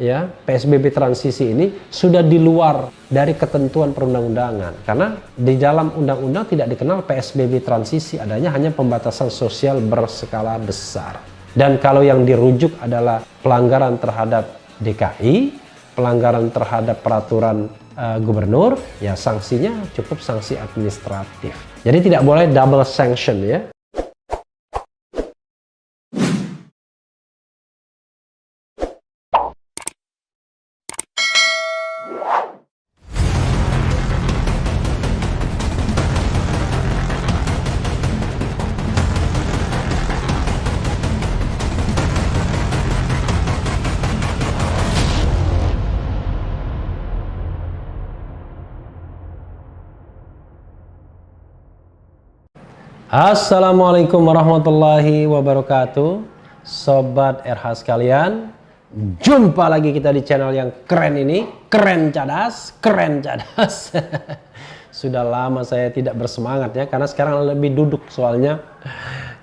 ya PSBB transisi ini sudah di luar dari ketentuan perundang-undangan, karena di dalam undang-undang tidak dikenal PSBB transisi, adanya hanya pembatasan sosial berskala besar. Dan kalau yang dirujuk adalah pelanggaran terhadap DKI, pelanggaran terhadap peraturan gubernur, ya sanksinya cukup sanksi administratif. Jadi tidak boleh double sanction ya. Assalamualaikum warahmatullahi wabarakatuh, Sobat RH sekalian. Jumpa lagi kita di channel yang keren ini, keren cadas. Sudah lama saya tidak bersemangat ya, karena sekarang lebih duduk, soalnya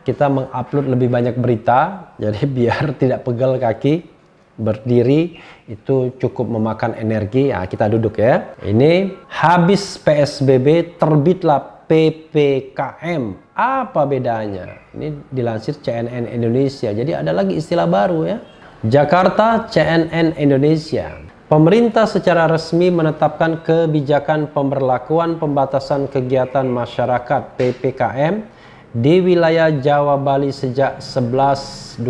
kita mengupload lebih banyak berita, jadi biar tidak pegal kaki. Berdiri itu cukup memakan energi, ya kita duduk ya. Ini habis PSBB terbitlah PPKM. Apa bedanya? Ini dilansir CNN Indonesia. Jadi ada lagi istilah baru ya. Jakarta, CNN Indonesia. Pemerintah secara resmi menetapkan kebijakan pemberlakuan pembatasan kegiatan masyarakat PPKM di wilayah Jawa Bali sejak 11-25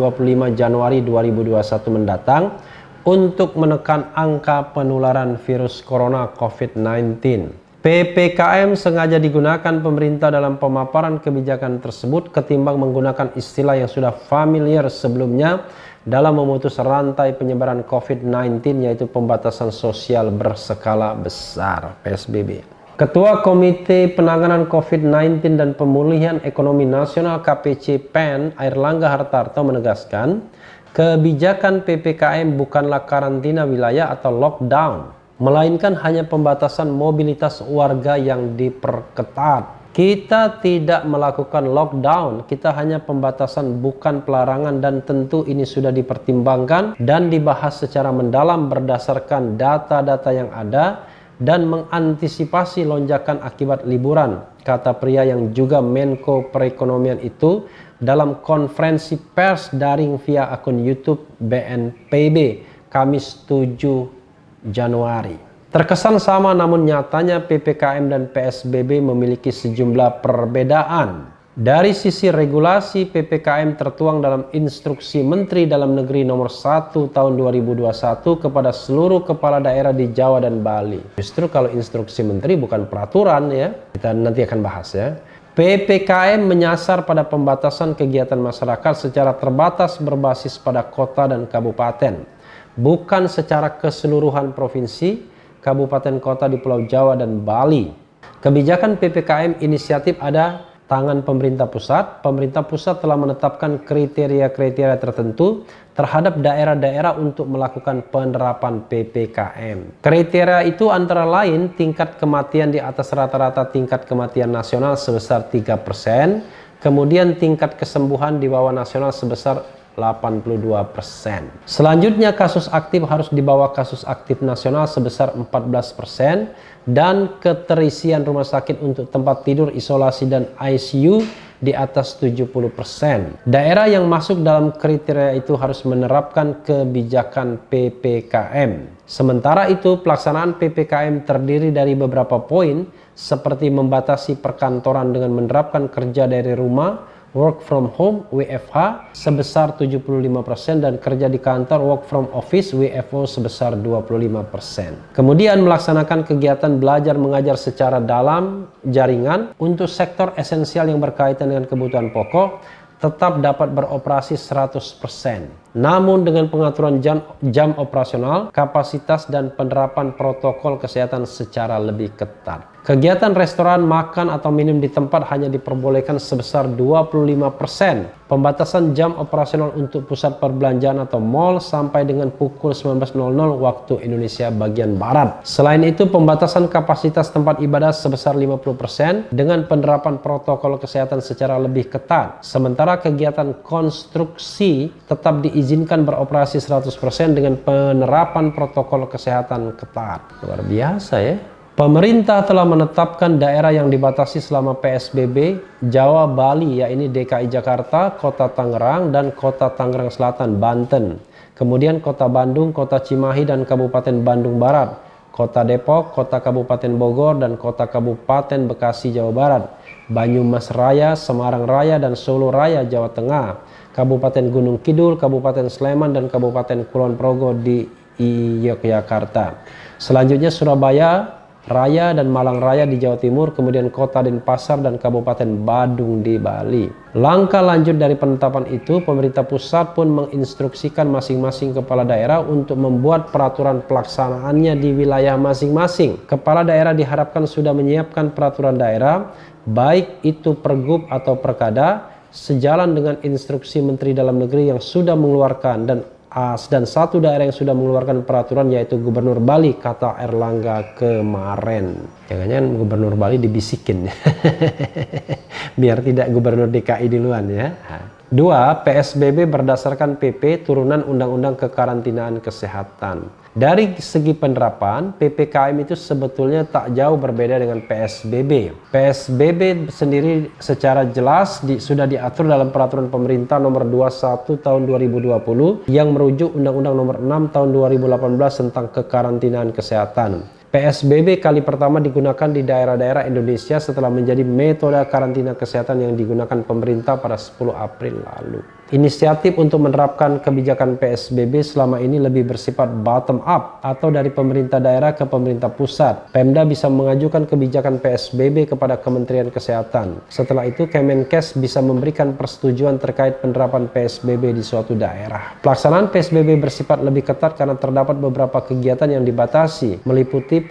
Januari 2021 mendatang untuk menekan angka penularan virus corona COVID-19. PPKM sengaja digunakan pemerintah dalam pemaparan kebijakan tersebut ketimbang menggunakan istilah yang sudah familiar sebelumnya dalam memutus rantai penyebaran COVID-19, yaitu pembatasan sosial berskala besar (PSBB). Ketua Komite Penanganan COVID-19 dan Pemulihan Ekonomi Nasional KPC PEN, Airlangga Hartarto menegaskan, kebijakan PPKM bukanlah karantina wilayah atau lockdown, melainkan hanya pembatasan mobilitas warga yang diperketat. Kita tidak melakukan lockdown, kita hanya pembatasan bukan pelarangan, dan tentu ini sudah dipertimbangkan dan dibahas secara mendalam berdasarkan data-data yang ada dan mengantisipasi lonjakan akibat liburan, kata pria yang juga Menko Perekonomian itu dalam konferensi pers daring via akun YouTube BNPB Kamis 7 Januari. Terkesan sama, namun nyatanya PPKM dan PSBB memiliki sejumlah perbedaan. Dari sisi regulasi, PPKM tertuang dalam Instruksi Menteri Dalam Negeri Nomor 1 Tahun 2021 kepada seluruh kepala daerah di Jawa dan Bali. Justru kalau instruksi menteri bukan peraturan ya, kita nanti akan bahas ya. PPKM menyasar pada pembatasan kegiatan masyarakat secara terbatas berbasis pada kota dan kabupaten, bukan secara keseluruhan provinsi, kabupaten kota di Pulau Jawa dan Bali. Kebijakan PPKM inisiatif ada tangan pemerintah pusat. Pemerintah pusat telah menetapkan kriteria-kriteria tertentu terhadap daerah-daerah untuk melakukan penerapan PPKM. Kriteria itu antara lain tingkat kematian di atas rata-rata tingkat kematian nasional sebesar 3%, kemudian tingkat kesembuhan di bawah nasional sebesar 82%. Selanjutnya kasus aktif harus di bawah kasus aktif nasional sebesar 14%, dan keterisian rumah sakit untuk tempat tidur, isolasi, dan ICU di atas 70%. Daerah yang masuk dalam kriteria itu harus menerapkan kebijakan PPKM. Sementara itu, pelaksanaan PPKM terdiri dari beberapa poin seperti membatasi perkantoran dengan menerapkan kerja dari rumah, work from home WFH sebesar 75%, dan kerja di kantor work from office WFO sebesar 25%. Kemudian melaksanakan kegiatan belajar mengajar secara dalam jaringan untuk sektor esensial yang berkaitan dengan kebutuhan pokok tetap dapat beroperasi 100%. Namun dengan pengaturan jam operasional, kapasitas, dan penerapan protokol kesehatan secara lebih ketat. Kegiatan restoran, makan, atau minum di tempat hanya diperbolehkan sebesar 25%. Pembatasan jam operasional untuk pusat perbelanjaan atau mall sampai dengan pukul 19.00 waktu Indonesia bagian Barat. Selain itu, pembatasan kapasitas tempat ibadah sebesar 50% dengan penerapan protokol kesehatan secara lebih ketat. Sementara kegiatan konstruksi tetap diizinkan diizinkan beroperasi 100% dengan penerapan protokol kesehatan ketat. Luar biasa ya. Pemerintah telah menetapkan daerah yang dibatasi selama PSBB, Jawa, Bali, yaitu DKI Jakarta, Kota Tangerang, dan Kota Tangerang Selatan, Banten. Kemudian Kota Bandung, Kota Cimahi, dan Kabupaten Bandung Barat, Kota Depok, Kota Kabupaten Bogor, dan Kota Kabupaten Bekasi, Jawa Barat, Banyumas Raya, Semarang Raya, dan Solo Raya, Jawa Tengah, Kabupaten Gunung Kidul, Kabupaten Sleman, dan Kabupaten Kulon Progo di Yogyakarta. Selanjutnya Surabaya Raya dan Malang Raya di Jawa Timur, kemudian Kota Denpasar dan Kabupaten Badung di Bali. Langkah lanjut dari penetapan itu, pemerintah pusat pun menginstruksikan masing-masing kepala daerah untuk membuat peraturan pelaksanaannya di wilayah masing-masing. Kepala daerah diharapkan sudah menyiapkan peraturan daerah, baik itu Pergub atau Perkada, sejalan dengan instruksi Menteri Dalam Negeri yang sudah mengeluarkan dan satu daerah yang sudah mengeluarkan peraturan yaitu Gubernur Bali, kata Erlangga kemarin. Jangan-jangan Gubernur Bali dibisikin biar tidak Gubernur DKI duluan ya. 2. PSBB berdasarkan PP turunan Undang-Undang Kekarantinaan Kesehatan. Dari segi penerapan, PPKM itu sebetulnya tak jauh berbeda dengan PSBB. PSBB sendiri secara jelas sudah diatur dalam Peraturan Pemerintah Nomor 21 Tahun 2020 yang merujuk Undang-Undang Nomor 6 Tahun 2018 tentang Kekarantinaan Kesehatan. PSBB kali pertama digunakan di daerah-daerah Indonesia setelah menjadi metode karantina kesehatan yang digunakan pemerintah pada 10 April lalu. Inisiatif untuk menerapkan kebijakan PSBB selama ini lebih bersifat bottom up atau dari pemerintah daerah ke pemerintah pusat. Pemda bisa mengajukan kebijakan PSBB kepada Kementerian Kesehatan. Setelah itu Kemenkes bisa memberikan persetujuan terkait penerapan PSBB di suatu daerah. Pelaksanaan PSBB bersifat lebih ketat karena terdapat beberapa kegiatan yang dibatasi, meliputi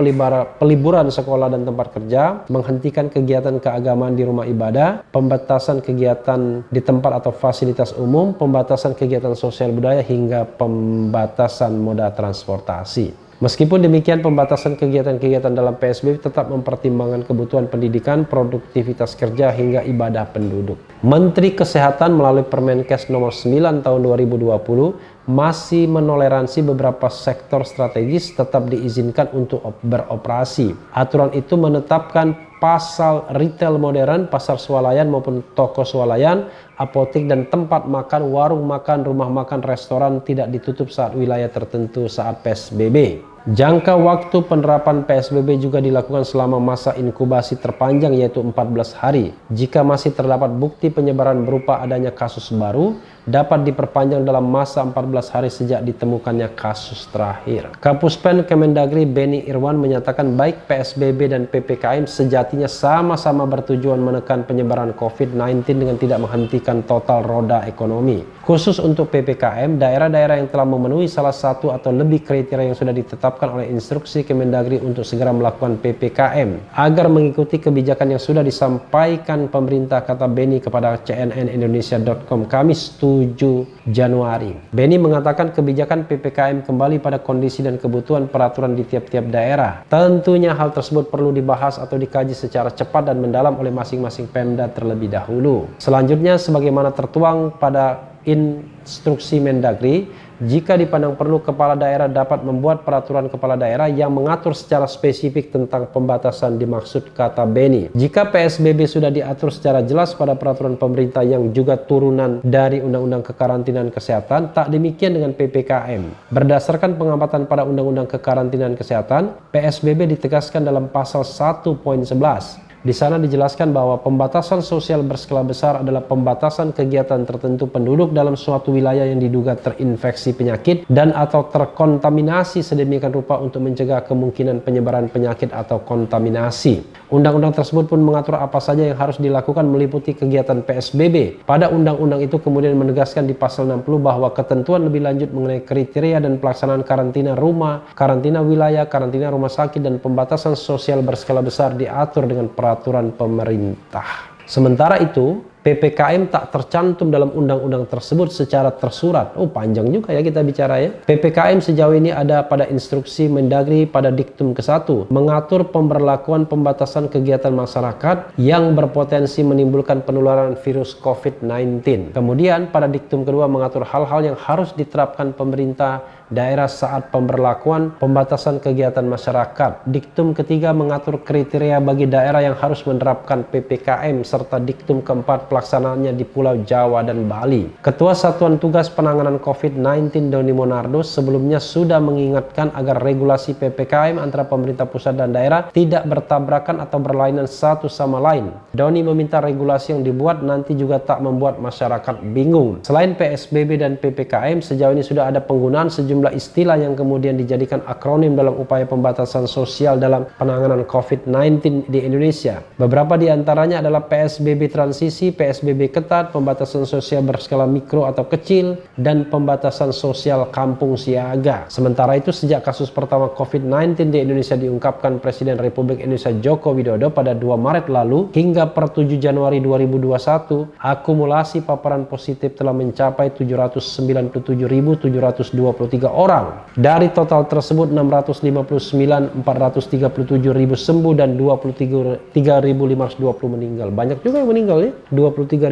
peliburan sekolah dan tempat kerja, menghentikan kegiatan keagamaan di rumah ibadah, pembatasan kegiatan di tempat atau fasilitas umum, pembatasan kegiatan sosial budaya, hingga pembatasan moda transportasi. Meskipun demikian, pembatasan kegiatan-kegiatan dalam PSBB tetap mempertimbangkan kebutuhan pendidikan, produktivitas kerja, hingga ibadah penduduk. Menteri Kesehatan melalui Permenkes Nomor 9 Tahun 2020 masih menoleransi beberapa sektor strategis tetap diizinkan untuk beroperasi. Aturan itu menetapkan pasar retail modern, pasar swalayan maupun toko swalayan, apotek dan tempat makan, warung makan, rumah makan, restoran tidak ditutup saat wilayah tertentu saat PSBB. Jangka waktu penerapan PSBB juga dilakukan selama masa inkubasi terpanjang yaitu 14 hari. Jika masih terdapat bukti penyebaran berupa adanya kasus baru, dapat diperpanjang dalam masa 14 hari sejak ditemukannya kasus terakhir. Kapuspen Kemendagri Beni Irwan menyatakan baik PSBB dan PPKM sejatinya sama-sama bertujuan menekan penyebaran COVID-19 dengan tidak menghentikan total roda ekonomi. Khusus untuk PPKM, daerah-daerah yang telah memenuhi salah satu atau lebih kriteria yang sudah ditetapkan oleh instruksi Kemendagri untuk segera melakukan PPKM agar mengikuti kebijakan yang sudah disampaikan pemerintah, kata Beni kepada cnnindonesia.com Kamis 7 Januari. Beni mengatakan kebijakan PPKM kembali pada kondisi dan kebutuhan peraturan di tiap-tiap daerah. Tentunya hal tersebut perlu dibahas atau dikaji secara cepat dan mendalam oleh masing-masing Pemda terlebih dahulu. Selanjutnya, sebagaimana tertuang pada instruksi Mendagri, jika dipandang perlu, kepala daerah dapat membuat peraturan kepala daerah yang mengatur secara spesifik tentang pembatasan dimaksud, kata Beni. Jika PSBB sudah diatur secara jelas pada peraturan pemerintah yang juga turunan dari Undang-Undang Kekarantinaan Kesehatan, tak demikian dengan PPKM. Berdasarkan pengamatan pada Undang-Undang Kekarantinaan Kesehatan, PSBB ditegaskan dalam pasal 1.11. Di sana dijelaskan bahwa pembatasan sosial berskala besar adalah pembatasan kegiatan tertentu penduduk dalam suatu wilayah yang diduga terinfeksi penyakit dan atau terkontaminasi sedemikian rupa untuk mencegah kemungkinan penyebaran penyakit atau kontaminasi. Undang-undang tersebut pun mengatur apa saja yang harus dilakukan meliputi kegiatan PSBB. Pada undang-undang itu kemudian menegaskan di pasal 60 bahwa ketentuan lebih lanjut mengenai kriteria dan pelaksanaan karantina rumah, karantina wilayah, karantina rumah sakit, dan pembatasan sosial berskala besar diatur dengan peraturan pemerintah. Sementara itu, PPKM tak tercantum dalam undang-undang tersebut secara tersurat. Oh, panjang juga ya kita bicara ya. PPKM sejauh ini ada pada instruksi Mendagri pada diktum ke-1, mengatur pemberlakuan pembatasan kegiatan masyarakat yang berpotensi menimbulkan penularan virus COVID-19. Kemudian pada diktum kedua mengatur hal-hal yang harus diterapkan pemerintah daerah saat pemberlakuan pembatasan kegiatan masyarakat. Diktum ketiga mengatur kriteria bagi daerah yang harus menerapkan PPKM serta diktum keempat pelaksanaannya di Pulau Jawa dan Bali. Ketua Satuan Tugas Penanganan COVID-19 Doni Monardo sebelumnya sudah mengingatkan agar regulasi PPKM antara pemerintah pusat dan daerah tidak bertabrakan atau berlainan satu sama lain. Doni meminta regulasi yang dibuat nanti juga tak membuat masyarakat bingung. Selain PSBB dan PPKM, sejauh ini sudah ada penggunaan sejumlah istilah yang kemudian dijadikan akronim dalam upaya pembatasan sosial dalam penanganan COVID-19 di Indonesia. Beberapa di antaranya adalah PSBB transisi, PSBB ketat, pembatasan sosial berskala mikro atau kecil, dan pembatasan sosial kampung siaga. Sementara itu, sejak kasus pertama COVID-19 di Indonesia diungkapkan Presiden Republik Indonesia Joko Widodo pada 2 Maret lalu, hingga per 7 Januari 2021, akumulasi paparan positif telah mencapai 797.723 orang. Dari total tersebut 659.437.000 sembuh dan 23.520 meninggal. Banyak juga yang meninggal ya, 23.520.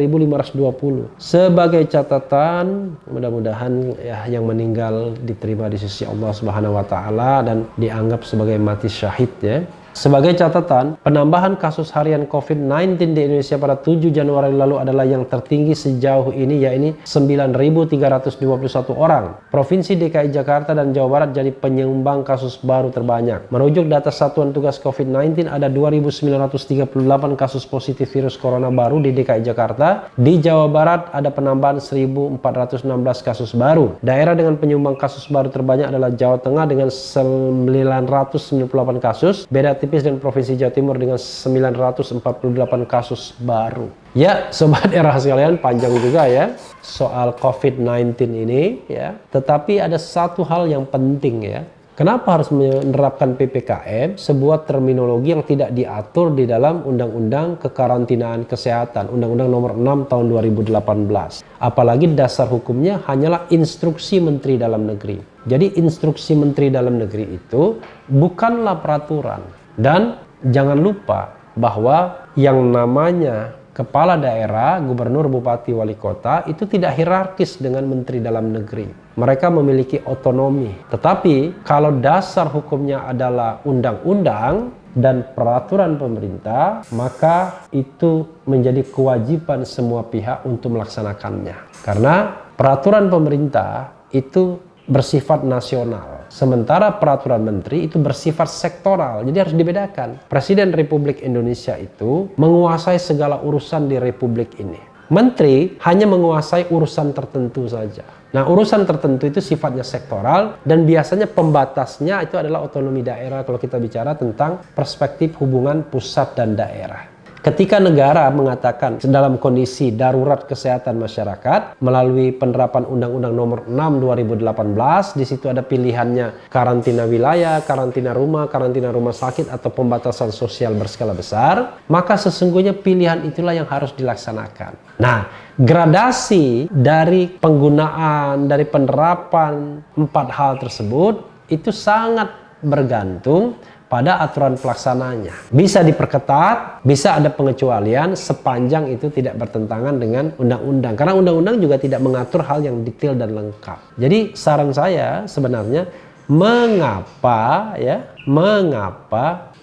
Sebagai catatan, mudah-mudahan ya yang meninggal diterima di sisi Allah Subhanahu wa taala dan dianggap sebagai mati syahid ya. Sebagai catatan, penambahan kasus harian COVID-19 di Indonesia pada 7 Januari lalu adalah yang tertinggi sejauh ini, yaitu 9.321 orang. Provinsi DKI Jakarta dan Jawa Barat jadi penyumbang kasus baru terbanyak. Merujuk data Satuan Tugas COVID-19, ada 2.938 kasus positif virus corona baru di DKI Jakarta. Di Jawa Barat ada penambahan 1.416 kasus baru. Daerah dengan penyumbang kasus baru terbanyak adalah Jawa Tengah dengan 998 kasus. Beda tipis dan Provinsi Jawa Timur dengan 948 kasus baru. Ya, sobat era sekalian, panjang juga ya soal COVID-19 ini ya. Tetapi ada satu hal yang penting ya. Kenapa harus menerapkan PPKM? Sebuah terminologi yang tidak diatur di dalam Undang-Undang Kekarantinaan Kesehatan, Undang-Undang Nomor 6 Tahun 2018. Apalagi dasar hukumnya hanyalah instruksi Menteri Dalam Negeri. Jadi instruksi Menteri Dalam Negeri itu bukanlah peraturan. Dan jangan lupa bahwa yang namanya kepala daerah, gubernur, bupati, wali kota itu tidak hierarkis dengan Menteri Dalam Negeri. Mereka memiliki otonomi. Tetapi kalau dasar hukumnya adalah undang-undang dan peraturan pemerintah, maka itu menjadi kewajiban semua pihak untuk melaksanakannya. Karena peraturan pemerintah itu bersifat nasional, sementara peraturan menteri itu bersifat sektoral. Jadi harus dibedakan. Presiden Republik Indonesia itu menguasai segala urusan di republik ini. Menteri hanya menguasai urusan tertentu saja. Nah, urusan tertentu itu sifatnya sektoral dan biasanya pembatasnya itu adalah otonomi daerah kalau kita bicara tentang perspektif hubungan pusat dan daerah. Ketika negara mengatakan dalam kondisi darurat kesehatan masyarakat melalui penerapan Undang-Undang Nomor 6 2018, di situ ada pilihannya karantina wilayah, karantina rumah sakit atau pembatasan sosial berskala besar, maka sesungguhnya pilihan itulah yang harus dilaksanakan. Nah, gradasi dari penggunaan, dari penerapan 4 hal tersebut itu sangat bergantung pada aturan pelaksananya. Bisa diperketat, bisa ada pengecualian sepanjang itu tidak bertentangan dengan undang-undang. Karena undang-undang juga tidak mengatur hal yang detail dan lengkap. Jadi saran saya sebenarnya mengapa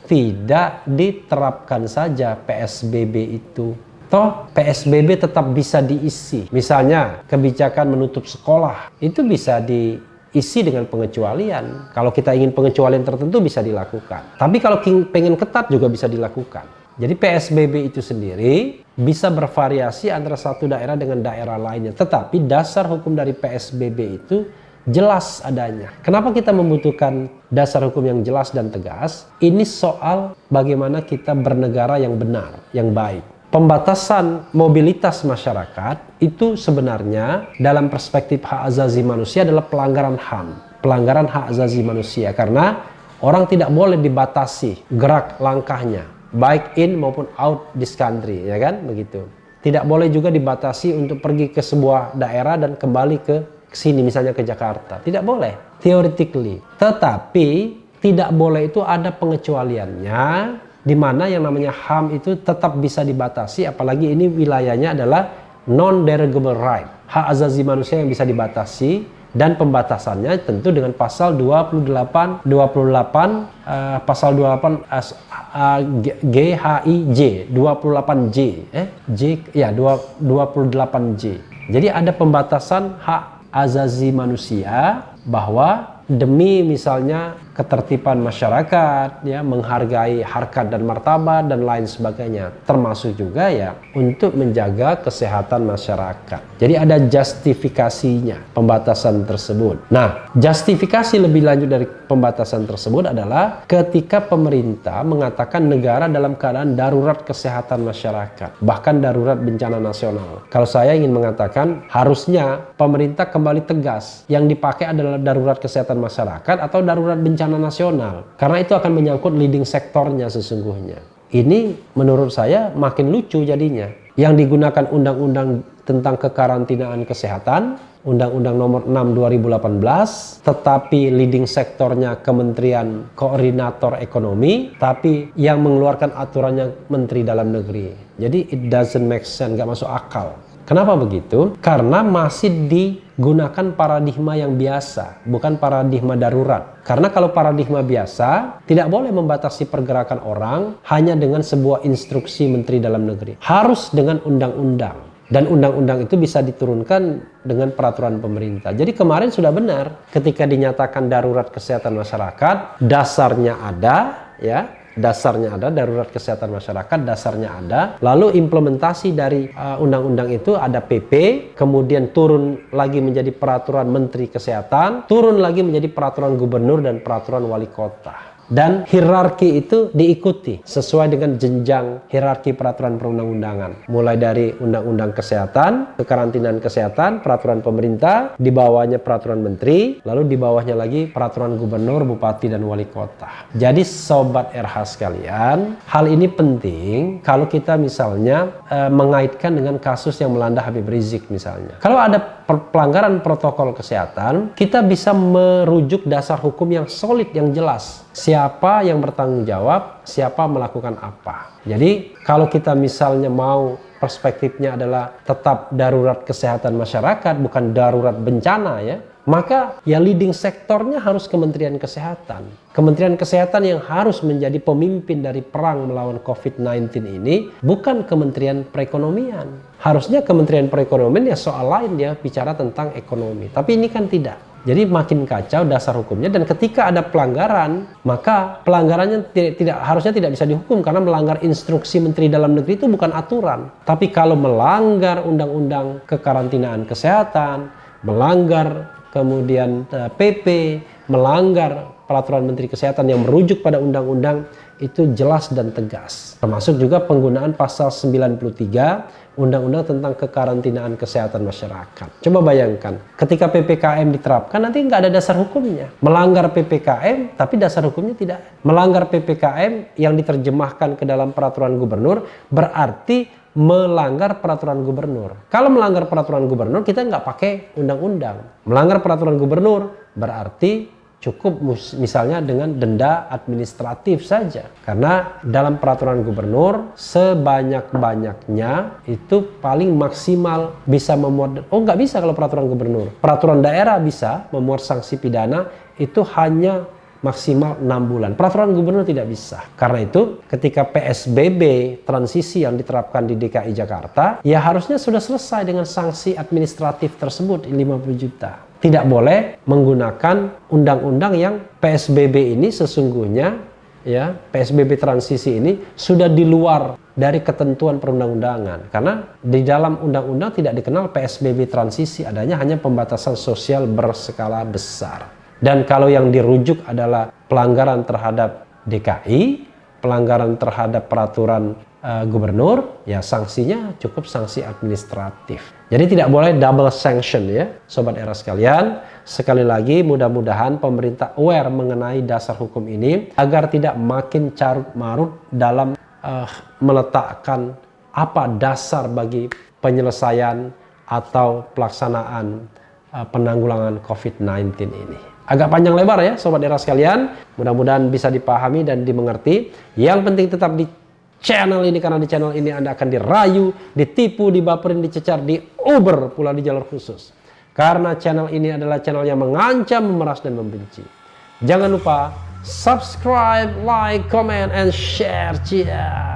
tidak diterapkan saja PSBB itu? Toh PSBB tetap bisa diisi. Misalnya kebijakan menutup sekolah itu bisa diisi dengan pengecualian. Kalau kita ingin pengecualian tertentu bisa dilakukan. Tapi kalau pengen ketat juga bisa dilakukan. Jadi PSBB itu sendiri bisa bervariasi antara satu daerah dengan daerah lainnya. Tetapi dasar hukum dari PSBB itu jelas adanya. Kenapa kita membutuhkan dasar hukum yang jelas dan tegas? Ini soal bagaimana kita bernegara yang benar, yang baik. Pembatasan mobilitas masyarakat itu sebenarnya dalam perspektif hak asasi manusia adalah pelanggaran HAM, pelanggaran hak asasi manusia, karena orang tidak boleh dibatasi gerak langkahnya, baik in maupun out this country, ya kan, begitu. Tidak boleh juga dibatasi untuk pergi ke sebuah daerah dan kembali ke sini, misalnya ke Jakarta. Tidak boleh, theoretically. Tetapi tidak boleh itu ada pengecualiannya, di mana yang namanya HAM itu tetap bisa dibatasi, apalagi ini wilayahnya adalah non-derogable right, hak asasi manusia yang bisa dibatasi. Dan pembatasannya tentu dengan pasal 28 pasal 28 GHIJ 28J 28J. Jadi ada pembatasan hak asasi manusia bahwa demi misalnya ketertiban masyarakat, ya, menghargai harkat dan martabat dan lain sebagainya, termasuk juga ya untuk menjaga kesehatan masyarakat. Jadi ada justifikasinya pembatasan tersebut. Nah, justifikasi lebih lanjut dari pembatasan tersebut adalah ketika pemerintah mengatakan negara dalam keadaan darurat kesehatan masyarakat, bahkan darurat bencana nasional. Kalau saya ingin mengatakan harusnya pemerintah kembali tegas, yang dipakai adalah darurat kesehatan masyarakat atau darurat bencana nasional, karena itu akan menyangkut leading sektornya sesungguhnya. Ini menurut saya makin lucu jadinya. Yang digunakan undang-undang tentang kekarantinaan kesehatan, Undang-Undang Nomor 6 2018, tetapi leading sektornya Kementerian Koordinator Ekonomi, tapi yang mengeluarkan aturannya Menteri Dalam Negeri. Jadi it doesn't make sense, nggak masuk akal. Kenapa begitu? Karena masih digunakan paradigma yang biasa, bukan paradigma darurat. Karena kalau paradigma biasa, tidak boleh membatasi pergerakan orang hanya dengan sebuah instruksi Menteri Dalam Negeri. Harus dengan undang-undang. Dan undang-undang itu bisa diturunkan dengan peraturan pemerintah. Jadi kemarin sudah benar ketika dinyatakan darurat kesehatan masyarakat, dasarnya ada, ya. Dasarnya ada, darurat kesehatan masyarakat dasarnya ada, lalu implementasi dari undang-undang itu ada PP, kemudian turun lagi menjadi peraturan Menteri Kesehatan, turun lagi menjadi peraturan gubernur dan peraturan wali kota. Dan hierarki itu diikuti sesuai dengan jenjang hierarki peraturan perundang-undangan. Mulai dari undang-undang kesehatan, kekarantinaan kesehatan, peraturan pemerintah, di bawahnya peraturan menteri, lalu di bawahnya lagi peraturan gubernur, bupati, dan wali kota. Jadi sobat RH sekalian, hal ini penting kalau kita misalnya mengaitkan dengan kasus yang melanda Habib Rizik misalnya. Kalau ada pelanggaran protokol kesehatan, kita bisa merujuk dasar hukum yang solid, yang jelas. Siapa yang bertanggung jawab, siapa melakukan apa. Jadi kalau kita misalnya mau perspektifnya adalah tetap darurat kesehatan masyarakat, bukan darurat bencana ya, maka ya leading sektornya harus Kementerian Kesehatan. Kementerian Kesehatan yang harus menjadi pemimpin dari perang melawan COVID-19 ini bukan Kementerian Perekonomian. Harusnya Kementerian Perekonomian ya soal lain, dia bicara tentang ekonomi. Tapi ini kan tidak. Jadi makin kacau dasar hukumnya, dan ketika ada pelanggaran, maka pelanggarannya harusnya tidak bisa dihukum karena melanggar instruksi Menteri Dalam Negeri itu bukan aturan. Tapi kalau melanggar undang-undang kekarantinaan kesehatan, melanggar kemudian PP, melanggar peraturan Menteri Kesehatan yang merujuk pada undang-undang, itu jelas dan tegas. Termasuk juga penggunaan pasal 93 Undang-Undang tentang kekarantinaan kesehatan masyarakat. Coba bayangkan, ketika PPKM diterapkan, nanti nggak ada dasar hukumnya. Melanggar PPKM, tapi dasar hukumnya tidak. Melanggar PPKM yang diterjemahkan ke dalam peraturan gubernur, berarti melanggar peraturan gubernur. Kalau melanggar peraturan gubernur, kita nggak pakai undang-undang. Melanggar peraturan gubernur, berarti cukup misalnya dengan denda administratif saja. Karena dalam peraturan gubernur sebanyak-banyaknya itu paling maksimal bisa memuat, nggak bisa kalau peraturan gubernur. Peraturan daerah bisa memuat sanksi pidana itu hanya maksimal 6 bulan. Peraturan gubernur tidak bisa. Karena itu ketika PSBB transisi yang diterapkan di DKI Jakarta, ya harusnya sudah selesai dengan sanksi administratif tersebut 50 juta. Tidak boleh menggunakan undang-undang yang PSBB ini sesungguhnya, ya, PSBB transisi ini sudah di luar dari ketentuan perundang-undangan. Karena di dalam undang-undang tidak dikenal PSBB transisi, adanya hanya pembatasan sosial berskala besar. Dan kalau yang dirujuk adalah pelanggaran terhadap DKI, pelanggaran terhadap peraturan gubernur, ya sanksinya cukup sanksi administratif. Jadi tidak boleh double sanction ya, Sobat Era sekalian. Sekali lagi mudah-mudahan pemerintah aware mengenai dasar hukum ini agar tidak makin carut marut dalam meletakkan apa dasar bagi penyelesaian atau pelaksanaan penanggulangan COVID-19 ini. Agak panjang lebar ya Sobat Era sekalian, mudah-mudahan bisa dipahami dan dimengerti. Yang penting tetap di channel ini, karena di channel ini Anda akan dirayu, ditipu, dibaperin, dicecar, diuber pula di jalur khusus. Karena channel ini adalah channel yang mengancam, memeras, dan membenci. Jangan lupa subscribe, like, comment, and share. Cheers.